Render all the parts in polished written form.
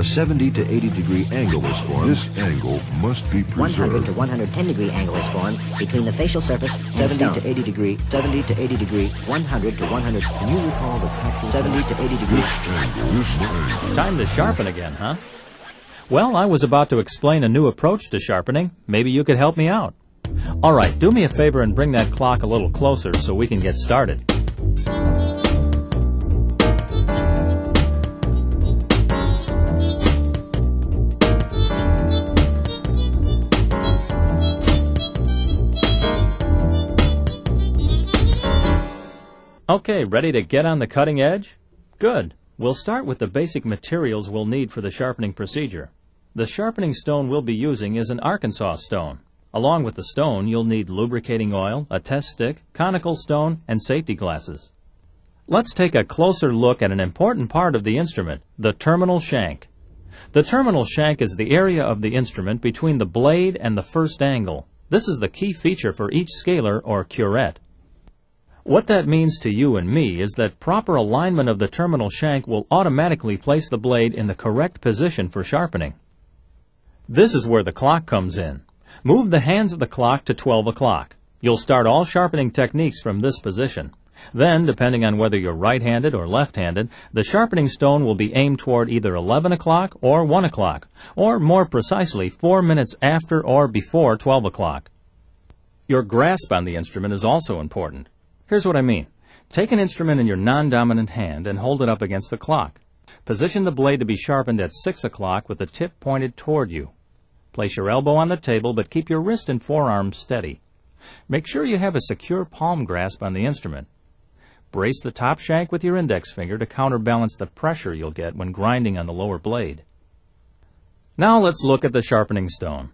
A 70 to 80 degree angle is formed. This angle must be preserved. 100 to 110 degree angle is formed between the facial surface and 70 stone. to 80 degree, 70 to 80 degree, 100 to 100. Can you recall the practice? 70 to 80 degree. This angle. Time to sharpen again, huh? Well, I was about to explain a new approach to sharpening. Maybe you could help me out. All right, do me a favor and bring that clock a little closer so we can get started. Okay, ready to get on the cutting edge? Good. We'll start with the basic materials we'll need for the sharpening procedure. The sharpening stone we'll be using is an Arkansas stone. Along with the stone, you'll need lubricating oil, a test stick, conical stone, and safety glasses. Let's take a closer look at an important part of the instrument, the terminal shank. The terminal shank is the area of the instrument between the blade and the first angle. This is the key feature for each scaler or curette. What that means to you and me is that proper alignment of the terminal shank will automatically place the blade in the correct position for sharpening. This is where the clock comes in. Move the hands of the clock to 12 o'clock. You'll start all sharpening techniques from this position. Then, depending on whether you're right-handed or left-handed, the sharpening stone will be aimed toward either 11 o'clock or 1 o'clock, or more precisely 4 minutes after or before 12 o'clock. Your grasp on the instrument is also important. Here's what I mean. Take an instrument in your non-dominant hand and hold it up against the clock. Position the blade to be sharpened at 6 o'clock with the tip pointed toward you. Place your elbow on the table, but keep your wrist and forearm steady. Make sure you have a secure palm grasp on the instrument. Brace the top shank with your index finger to counterbalance the pressure you'll get when grinding on the lower blade. Now let's look at the sharpening stone.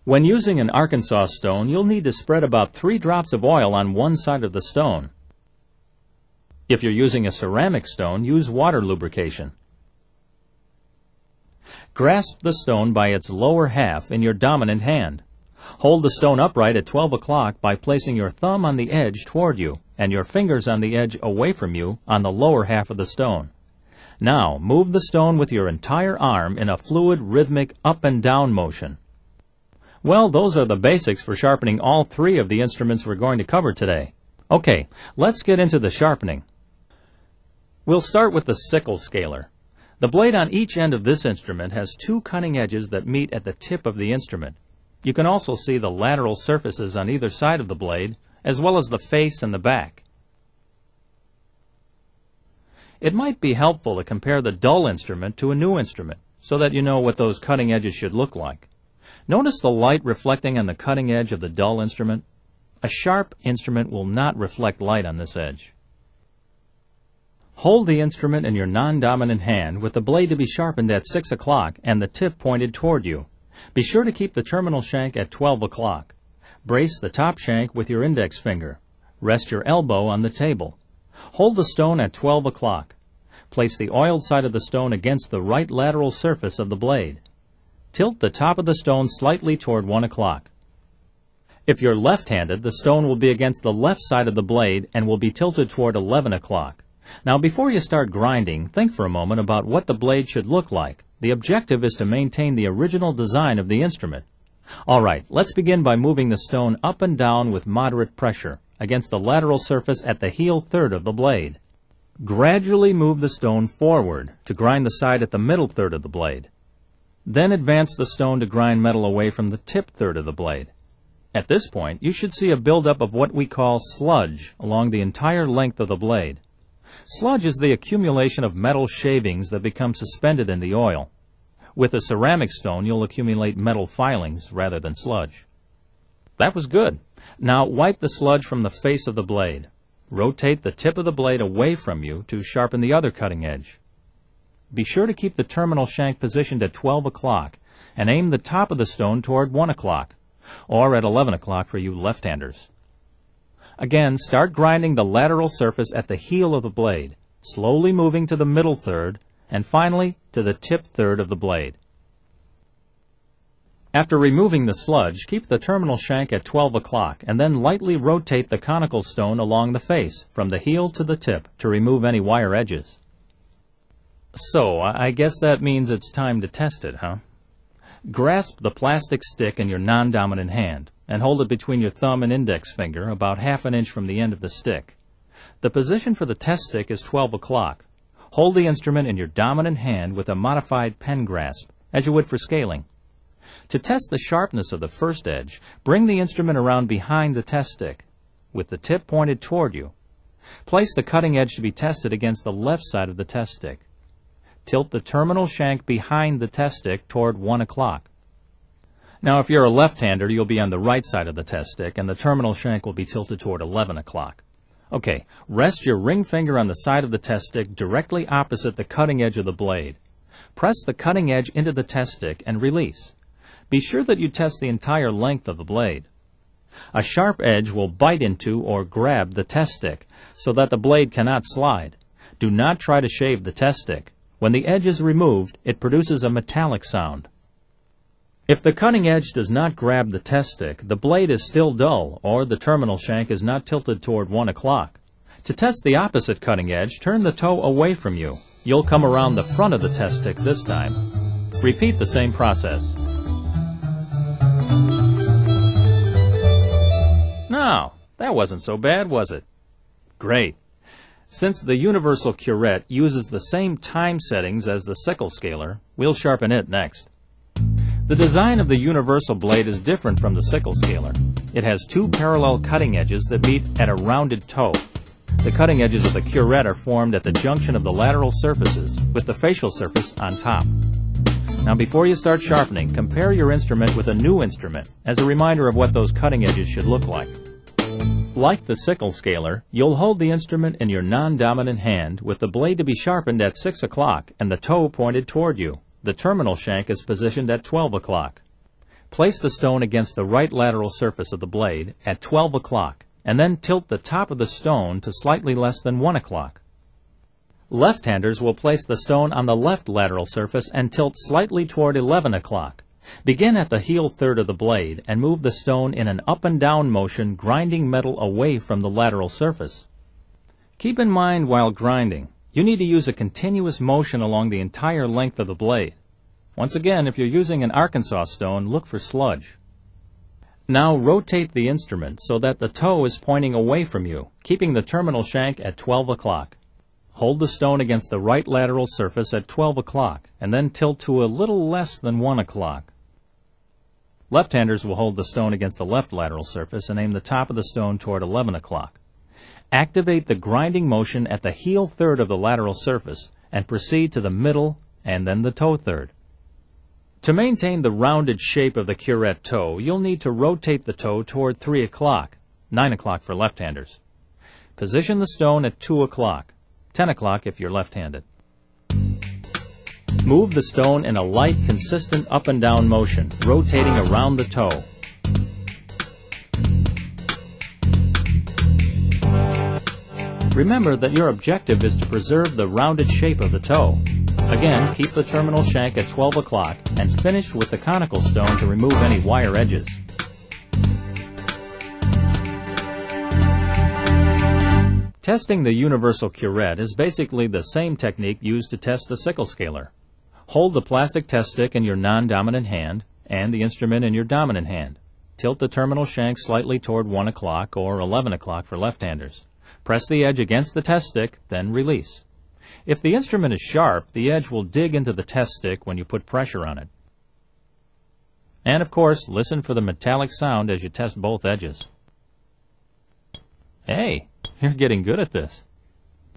When using an Arkansas stone, you'll need to spread about 3 drops of oil on one side of the stone. If you're using a ceramic stone, use water lubrication. Grasp the stone by its lower half in your dominant hand. Hold the stone upright at 12 o'clock by placing your thumb on the edge toward you and your fingers on the edge away from you on the lower half of the stone. Now, move the stone with your entire arm in a fluid, rhythmic up and down motion. Well, those are the basics for sharpening all 3 of the instruments we're going to cover today. Okay, let's get into the sharpening. We'll start with the sickle scaler. The blade on each end of this instrument has 2 cutting edges that meet at the tip of the instrument. You can also see the lateral surfaces on either side of the blade, as well as the face and the back. It might be helpful to compare the dull instrument to a new instrument, so that you know what those cutting edges should look like. Notice the light reflecting on the cutting edge of the dull instrument. A sharp instrument will not reflect light on this edge. Hold the instrument in your non-dominant hand with the blade to be sharpened at 6 o'clock and the tip pointed toward you. Be sure to keep the terminal shank at 12 o'clock. Brace the top shank with your index finger. Rest your elbow on the table. Hold the stone at 12 o'clock. Place the oiled side of the stone against the right lateral surface of the blade. Tilt the top of the stone slightly toward 1 o'clock. If you're left-handed, the stone will be against the left side of the blade and will be tilted toward 11 o'clock. Now, before you start grinding, think for a moment about what the blade should look like. The objective is to maintain the original design of the instrument. All right, let's begin by moving the stone up and down with moderate pressure against the lateral surface at the heel third of the blade. Gradually move the stone forward to grind the side at the middle third of the blade. Then advance the stone to grind metal away from the tip third of the blade. At this point, you should see a buildup of what we call sludge along the entire length of the blade. Sludge is the accumulation of metal shavings that become suspended in the oil. With a ceramic stone, you'll accumulate metal filings rather than sludge. That was good. Now wipe the sludge from the face of the blade. Rotate the tip of the blade away from you to sharpen the other cutting edge. Be sure to keep the terminal shank positioned at 12 o'clock and aim the top of the stone toward 1 o'clock, or at 11 o'clock for you left-handers. Again, start grinding the lateral surface at the heel of the blade, slowly moving to the middle third, and finally to the tip third of the blade. After removing the sludge, keep the terminal shank at 12 o'clock and then lightly rotate the conical stone along the face from the heel to the tip to remove any wire edges. So, I guess that means it's time to test it, huh? Grasp the plastic stick in your non-dominant hand and hold it between your thumb and index finger about half an inch from the end of the stick. The position for the test stick is 12 o'clock. Hold the instrument in your dominant hand with a modified pen grasp, as you would for scaling. To test the sharpness of the first edge, bring the instrument around behind the test stick, with the tip pointed toward you. Place the cutting edge to be tested against the left side of the test stick. Tilt the terminal shank behind the test stick toward 1 o'clock. Now, if you're a left-hander, you'll be on the right side of the test stick, and the terminal shank will be tilted toward 11 o'clock. Okay, rest your ring finger on the side of the test stick directly opposite the cutting edge of the blade. Press the cutting edge into the test stick and release. Be sure that you test the entire length of the blade. A sharp edge will bite into or grab the test stick so that the blade cannot slide. Do not try to shave the test stick. When the edge is removed, it produces a metallic sound. If the cutting edge does not grab the test stick, the blade is still dull, or the terminal shank is not tilted toward 1 o'clock. To test the opposite cutting edge, turn the toe away from you. You'll come around the front of the test stick this time. Repeat the same process. Now, that wasn't so bad, was it? Great. Since the universal curette uses the same time settings as the sickle scaler, we'll sharpen it next. The design of the universal blade is different from the sickle scaler. It has two parallel cutting edges that meet at a rounded toe. The cutting edges of the curette are formed at the junction of the lateral surfaces, with the facial surface on top. Now, before you start sharpening, compare your instrument with a new instrument as a reminder of what those cutting edges should look like. Like the sickle scaler, you'll hold the instrument in your non-dominant hand with the blade to be sharpened at 6 o'clock and the toe pointed toward you. The terminal shank is positioned at 12 o'clock. Place the stone against the right lateral surface of the blade at 12 o'clock and then tilt the top of the stone to slightly less than 1 o'clock. Left-handers will place the stone on the left lateral surface and tilt slightly toward 11 o'clock. Begin at the heel third of the blade and move the stone in an up and down motion, grinding metal away from the lateral surface. Keep in mind while grinding, you need to use a continuous motion along the entire length of the blade. Once again, if you're using an Arkansas stone, look for sludge. Now rotate the instrument so that the toe is pointing away from you, keeping the terminal shank at 12 o'clock. Hold the stone against the right lateral surface at 12 o'clock and then tilt to a little less than 1 o'clock. Left-handers will hold the stone against the left lateral surface and aim the top of the stone toward 11 o'clock. Activate the grinding motion at the heel third of the lateral surface and proceed to the middle and then the toe third. To maintain the rounded shape of the curette toe, you'll need to rotate the toe toward 3 o'clock, 9 o'clock for left-handers. Position the stone at 2 o'clock, 10 o'clock if you're left-handed. Move the stone in a light, consistent up and down motion, rotating around the toe. Remember that your objective is to preserve the rounded shape of the toe. Again, keep the terminal shank at 12 o'clock and finish with the conical stone to remove any wire edges. Testing the universal curette is basically the same technique used to test the sickle scaler. Hold the plastic test stick in your non-dominant hand and the instrument in your dominant hand. Tilt the terminal shank slightly toward 1 o'clock or 11 o'clock for left-handers. Press the edge against the test stick, then release. If the instrument is sharp, the edge will dig into the test stick when you put pressure on it. And of course, listen for the metallic sound as you test both edges. Hey, you're getting good at this.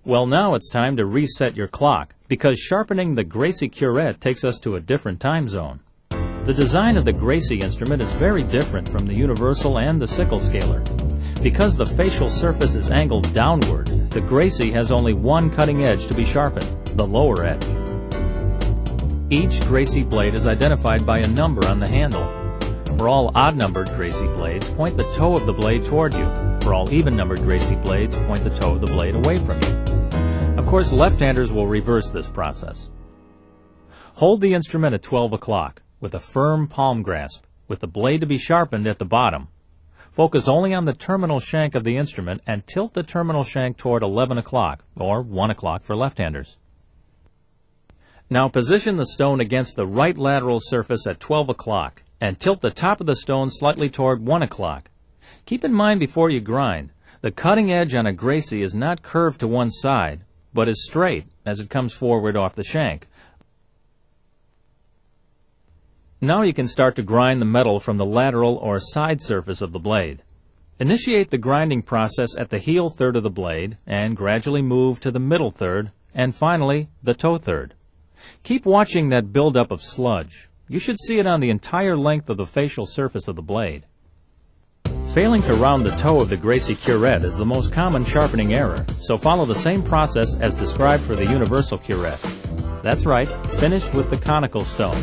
Well, now it's time to reset your clock, because sharpening the Gracie curette takes us to a different time zone. The design of the Gracie instrument is very different from the universal and the sickle scaler. Because the facial surface is angled downward, the Gracie has only one cutting edge to be sharpened, the lower edge. Each Gracie blade is identified by a number on the handle. For all odd-numbered Gracie blades, point the toe of the blade toward you. For all even-numbered Gracie blades, point the toe of the blade away from you. Of course, left-handers will reverse this process. Hold the instrument at 12 o'clock with a firm palm grasp, with the blade to be sharpened at the bottom. Focus only on the terminal shank of the instrument and tilt the terminal shank toward 11 o'clock, or 1 o'clock for left-handers. Now position the stone against the right lateral surface at 12 o'clock and tilt the top of the stone slightly toward 1 o'clock. Keep in mind before you grind, the cutting edge on a Gracie is not curved to one side, but is straight as it comes forward off the shank. Now you can start to grind the metal from the lateral or side surface of the blade. Initiate the grinding process at the heel third of the blade and gradually move to the middle third and finally the toe third. Keep watching that buildup of sludge. You should see it on the entire length of the facial surface of the blade. Failing to round the toe of the Gracie curette is the most common sharpening error, so follow the same process as described for the universal curette. That's right, finish with the conical stone.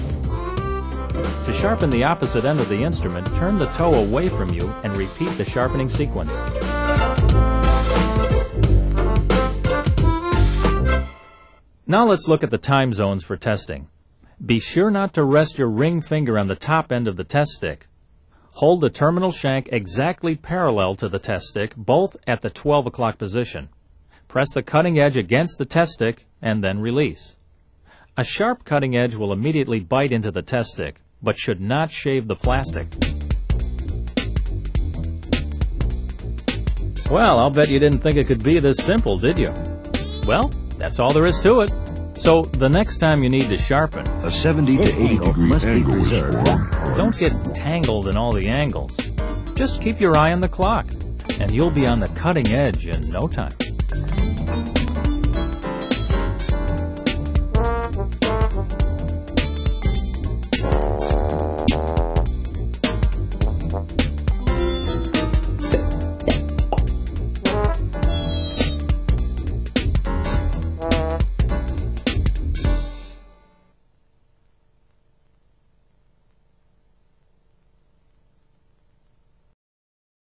To sharpen the opposite end of the instrument, turn the toe away from you and repeat the sharpening sequence. Now let's look at the time zones for testing. Be sure not to rest your ring finger on the top end of the test stick. Hold the terminal shank exactly parallel to the test stick, both at the 12 o'clock position. Press the cutting edge against the test stick and then release. A sharp cutting edge will immediately bite into the test stick, but should not shave the plastic. Well, I'll bet you didn't think it could be this simple, did you? Well, that's all there is to it. So, the next time you need to sharpen, a 70 to 80 degree angle is formed. Don't get tangled in all the angles. Just keep your eye on the clock, and you'll be on the cutting edge in no time.